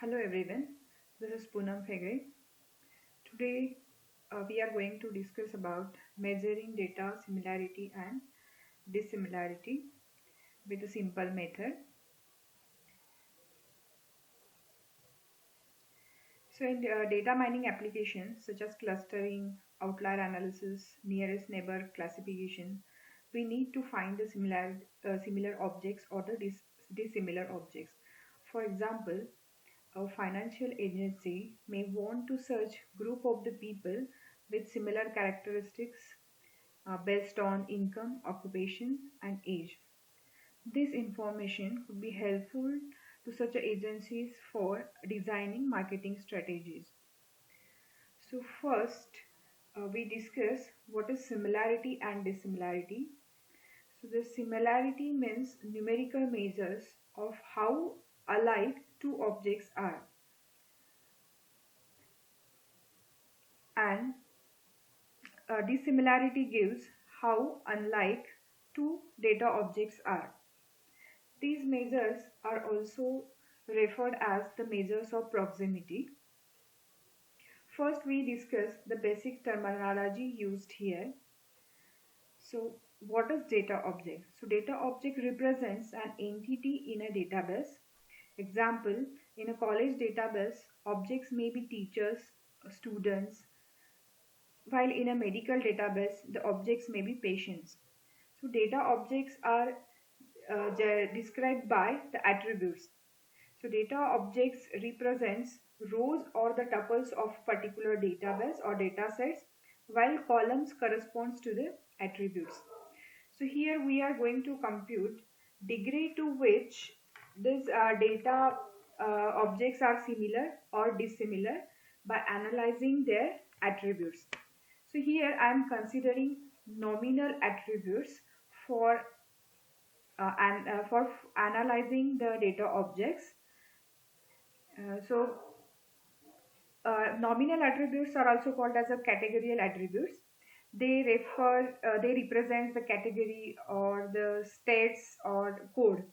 Hello everyone, this is Poonam Phegre. Today we are going to discuss about measuring data similarity and dissimilarity with a simple method. So in data mining applications such as clustering, outlier analysis, nearest neighbor classification, we need to find the similar objects or the dissimilar objects. For example, a financial agency may want to search group of the people with similar characteristics based on income, occupation, and age. This information could be helpful to such agencies for designing marketing strategies. So first, we discuss what is similarity and dissimilarity. So the similarity means numerical measures of how alike two objects are, and dissimilarity gives how unlike two data objects are. These measures are also referred as the measures of proximity. First, we discuss the basic terminology used here. So, what is data object? So, data object represents an entity in a database. Example, in a college database, objects may be teachers, students, while in a medical database, the objects may be patients. So, data objects are described by the attributes. So data objects represents rows or the tuples of particular database or data sets, while columns corresponds to the attributes. So here we are going to compute degree to which these data objects are similar or dissimilar by analyzing their attributes. So here I am considering nominal attributes for for analyzing the data objects. Nominal attributes are also called as a categorical attributes. They represent the category or the states or code.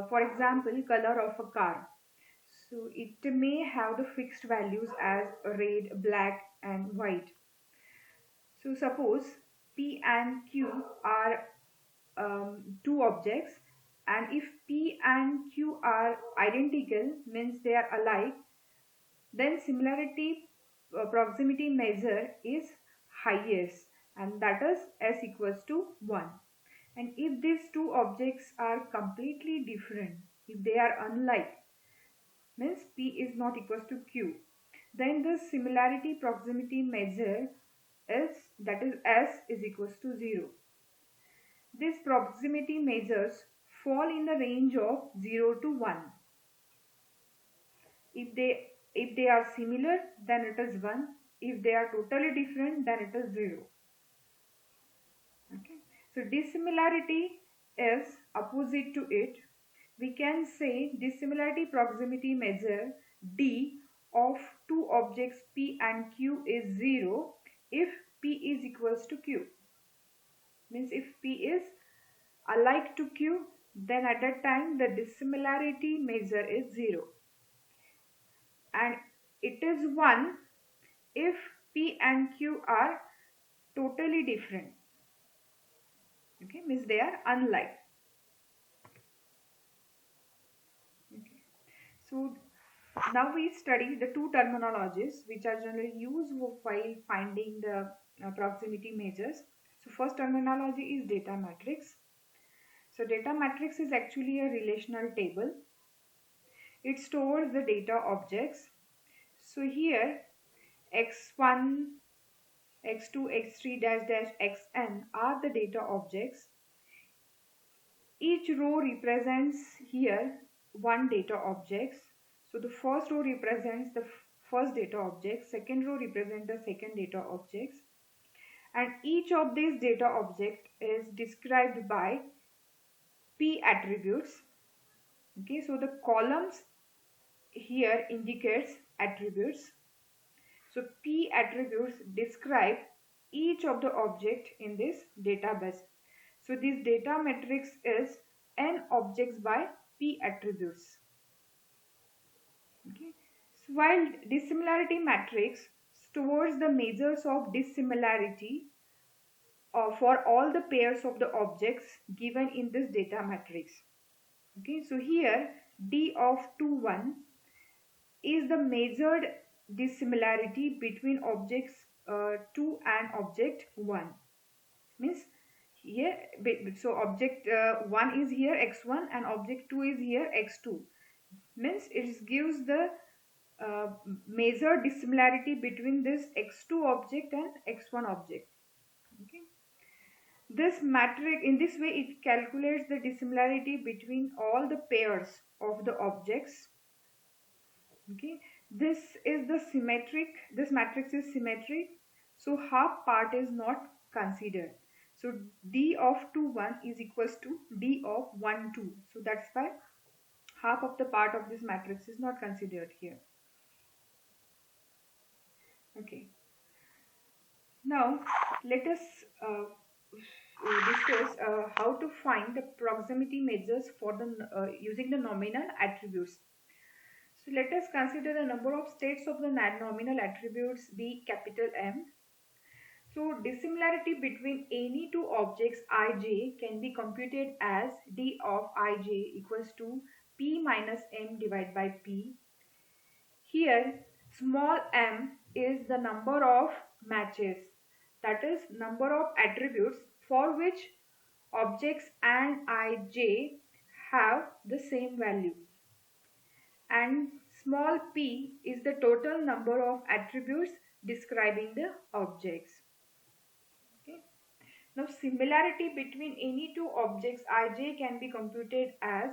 For example, color of a car. So it may have the fixed values as red, black, and white. So suppose P and Q are two objects, and if P and Q are identical, means they are alike, then similarity proximity measure is highest, and that is S equals to 1. And if these two objects are completely different, if they are unlike, means P is not equals to Q, then the similarity proximity measure is, that is S is equals to 0. These proximity measures fall in the range of 0 to 1. If they are similar, then it is 1. If they are totally different, then it is 0. Okay. So dissimilarity is opposite to it. We can say dissimilarity proximity measure D of two objects P and Q is 0 if P is equals to Q. Means if P is alike to Q, then at that time the dissimilarity measure is 0. And it is 1 if P and Q are totally different. Okay, means they are unlike. Okay. So now we study the two terminologies which are generally used while finding the proximity measures. So first terminology is data matrix. So data matrix is actually a relational table. It stores the data objects. So here x1, x2, x3 dash dash xn are the data objects. Each row represents here one data objects. So the first row represents the first data object, second row represents the second data objects, and each of these data object is described by P attributes. Okay, so the columns here indicates attributes. So P attributes describe each of the object in this database. So this data matrix is n objects by P attributes. Okay. while dissimilarity matrix stores the measures of dissimilarity for all the pairs of the objects given in this data matrix. Okay, so here D of 2 1 is the measured dissimilarity between objects 2 and object 1. Means here, so object 1 is here x1 and object 2 is here x2. Means it gives the measured dissimilarity between this x2 object and x1 object. Okay. This matrix, in this way, it calculates the dissimilarity between all the pairs of the objects. Okay, this is the symmetric. This matrix is symmetric, so half part is not considered. So D of 2 1 is equals to D of 1 2. So that's why half of the part of this matrix is not considered here. Okay. Now let us discuss how to find the proximity measures for the using the nominal attributes. So let us consider the number of states of the nominal attributes be capital M. So dissimilarity between any two objects ij can be computed as d of ij equals to p minus m divided by p. Here small m is the number of matches, that is number of attributes for which objects and ij have the same value, and small p is the total number of attributes describing the objects. Okay. Now similarity between any two objects ij can be computed as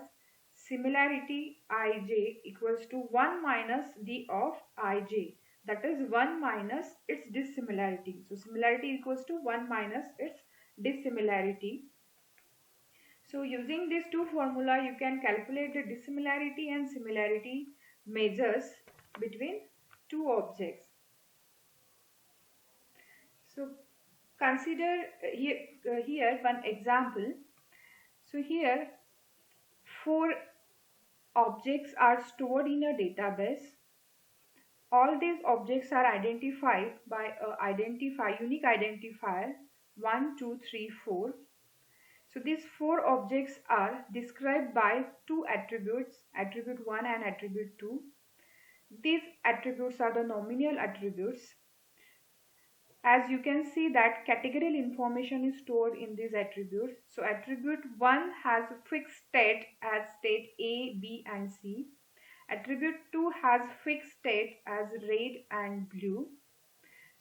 similarity ij equals to 1 minus d of ij, that is 1 minus its dissimilarity. So similarity equals to 1 minus its dissimilarity. So using these two formula you can calculate the dissimilarity and similarity measures between two objects. So consider here one example. So here 4 objects are stored in a database. All these objects are identified by a unique identifier 1 2 3 4. So these 4 objects are described by two attributes, attribute 1 and attribute 2. These attributes are the nominal attributes. As you can see that categorical information is stored in these attributes. So attribute 1 has a fixed state as state A, B and C. Attribute 2 has fixed state as red and blue.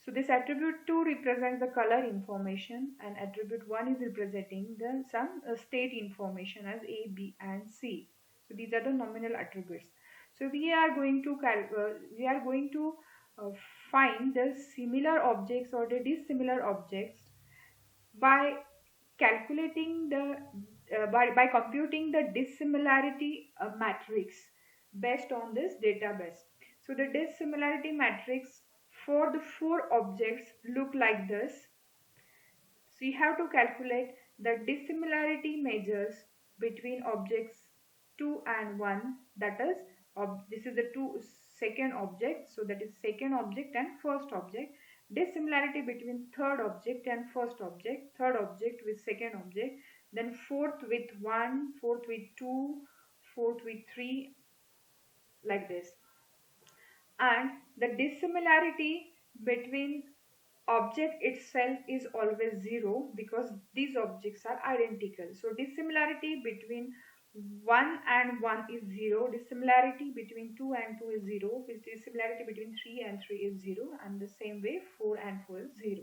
So this attribute 2 represents the color information and attribute 1 is representing the some state information as A, B and C. So these are the nominal attributes. So we are going to find the similar objects or the dissimilar objects by calculating the by computing the dissimilarity matrix based on this database. So the dissimilarity matrix for the 4 objects look like this. So you have to calculate the dissimilarity measures between objects 2 and 1, that is this is the second object, so that is second object and first object. Dissimilarity between third object and first object, third object with second object, then fourth with 1, fourth with 2, fourth with 3, like this. And the dissimilarity between object itself is always 0 because these objects are identical. So dissimilarity between 1 and 1 is 0, dissimilarity between 2 and 2 is 0, with dissimilarity between 3 and 3 is 0, and the same way 4 and 4 is 0.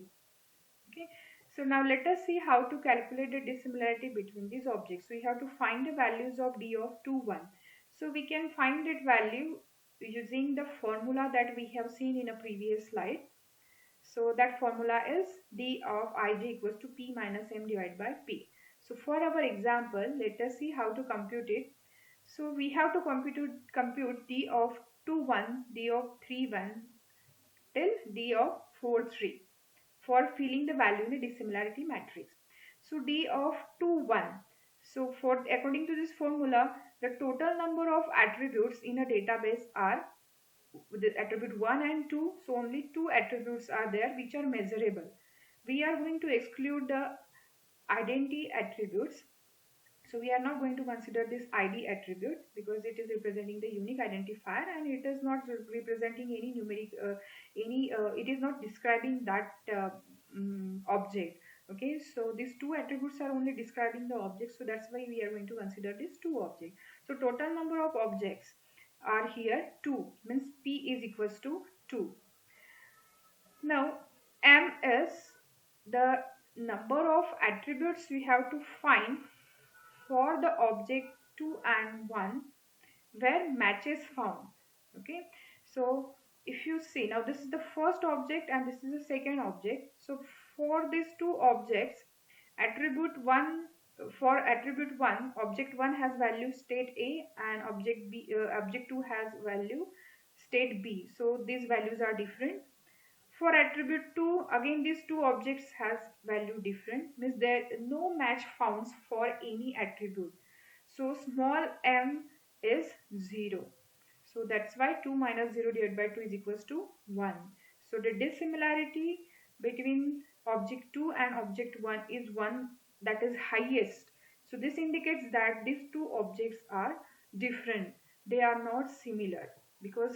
Okay, so now let us see how to calculate the dissimilarity between these objects. So we have to find the values of d of 2 1. So we can find that value using the formula that we have seen in a previous slide. So that formula is d of ij equals to p minus m divided by p. So for our example, let us see how to compute it. So we have to compute d of 2 1, d of 3 1 till d of 4 3 for filling the value in the dissimilarity matrix. So d of 2 1. So according to this formula, the total number of attributes in a database are the attribute 1 and 2, so only two attributes are there which are measurable. We are going to exclude the identity attributes. So we are not going to consider this ID attribute because it is representing the unique identifier and it is not representing any numeric, it is not describing that object. Okay, so these two attributes are only describing the object, so that's why we are going to consider these two objects. So total number of objects are here 2, means P is equals to 2. Now M is the number of attributes we have to find for the object 2 and 1 where match is found. Okay, so if you see, now this is the first object and this is the second object. So for these two objects, attribute 1, for attribute 1, object 1 has value state A and object 2 has value state B. So these values are different. For attribute 2, again these two objects has value different, means there no match found for any attribute. So small m is 0. So that's why 2 minus 0 divided by 2 is equals to 1. So the dissimilarity between object 2 and object 1 is 1, that is highest. So this indicates that these two objects are different. They are not similar because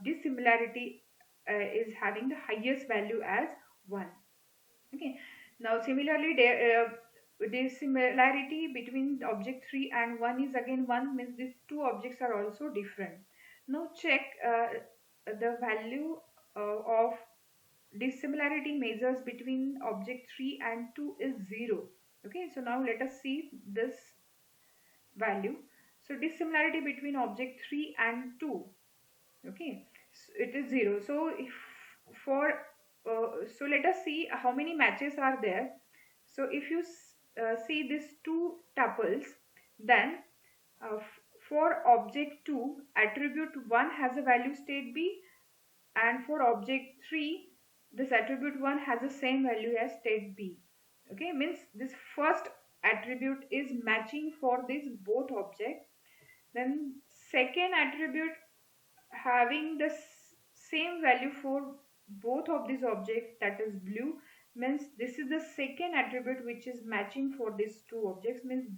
dissimilarity is having the highest value as 1. Okay, now similarly the similarity between object 3 and 1 is again 1, means these two objects are also different. Now check the value of dissimilarity measures between object 3 and 2 is 0. Okay, so now let us see this value. So dissimilarity between object 3 and 2, okay, so it is 0. So if for so let us see how many matches are there. So if you see these two tuples, then for object 2 attribute 1 has a value state B, and for object 3 this attribute 1 has the same value as state B. Okay, means this first attribute is matching for this both object. Then second attribute having the same value for both of these objects, that is blue, means this is the second attribute which is matching for these two objects, means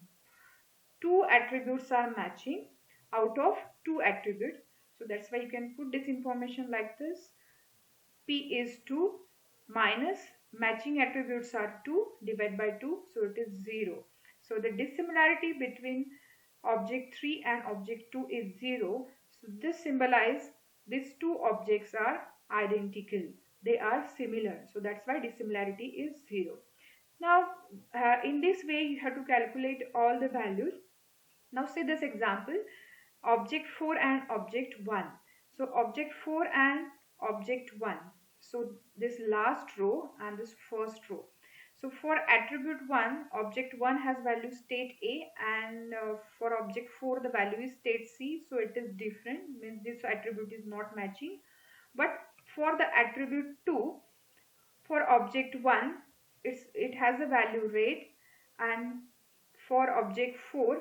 two attributes are matching out of two attributes. So that's why you can put this information like this: P is 2 minus matching attributes are 2 divided by 2, so it is 0. So the dissimilarity between object 3 and object 2 is 0. So this symbolizes these two objects are identical. They are similar. So that's why dissimilarity is 0. Now in this way you have to calculate all the values. Now say this example, object 4 and object 1. So object 4 and object 1. So this last row and this first row. So for attribute 1, object 1 has value state A, and for object 4 the value is state C. So it is different, means this attribute is not matching. But for the attribute 2, for object 1 it has a value red, and for object 4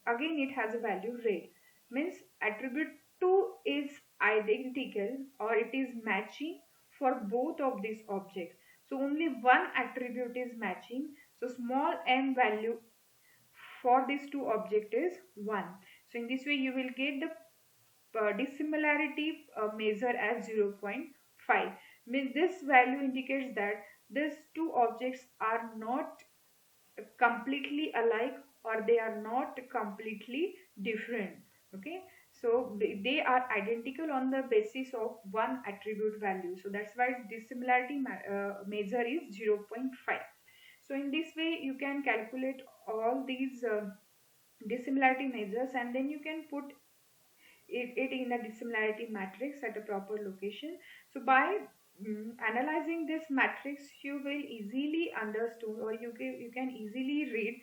again it has a value red, means attribute 2 is identical or it is matching for both of these objects. So only one attribute is matching, so small m value for these two objects is 1. So in this way you will get the dissimilarity measure as 0.5, means this value indicates that these two objects are not completely alike or they are not completely different. Okay, so they are identical on the basis of one attribute value. So that's why dissimilarity measure is 0.5. So in this way you can calculate all these dissimilarity measures, and then you can put it in a dissimilarity matrix at a proper location. So by analyzing this matrix you will easily understand, or you can easily read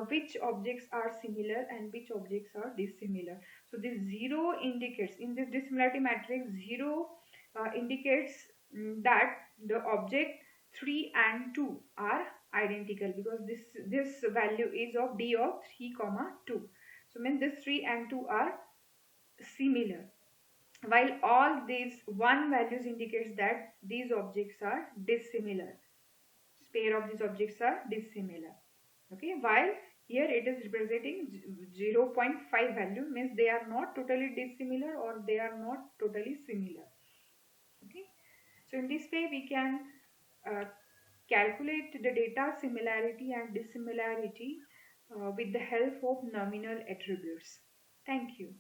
which objects are similar and which objects are dissimilar. So this 0 indicates, in this dissimilarity matrix 0 indicates that the object 3 and 2 are identical, because this value is of d of 3 comma 2. So means this 3 and 2 are similar. while all these one values indicates that these objects are dissimilar. Pair of these objects are dissimilar. Okay, while here it is representing 0.5 value, means they are not totally dissimilar or they are not totally similar. Okay, so in this way we can uh, calculate the data similarity and dissimilarity with the help of nominal attributes. Thank you.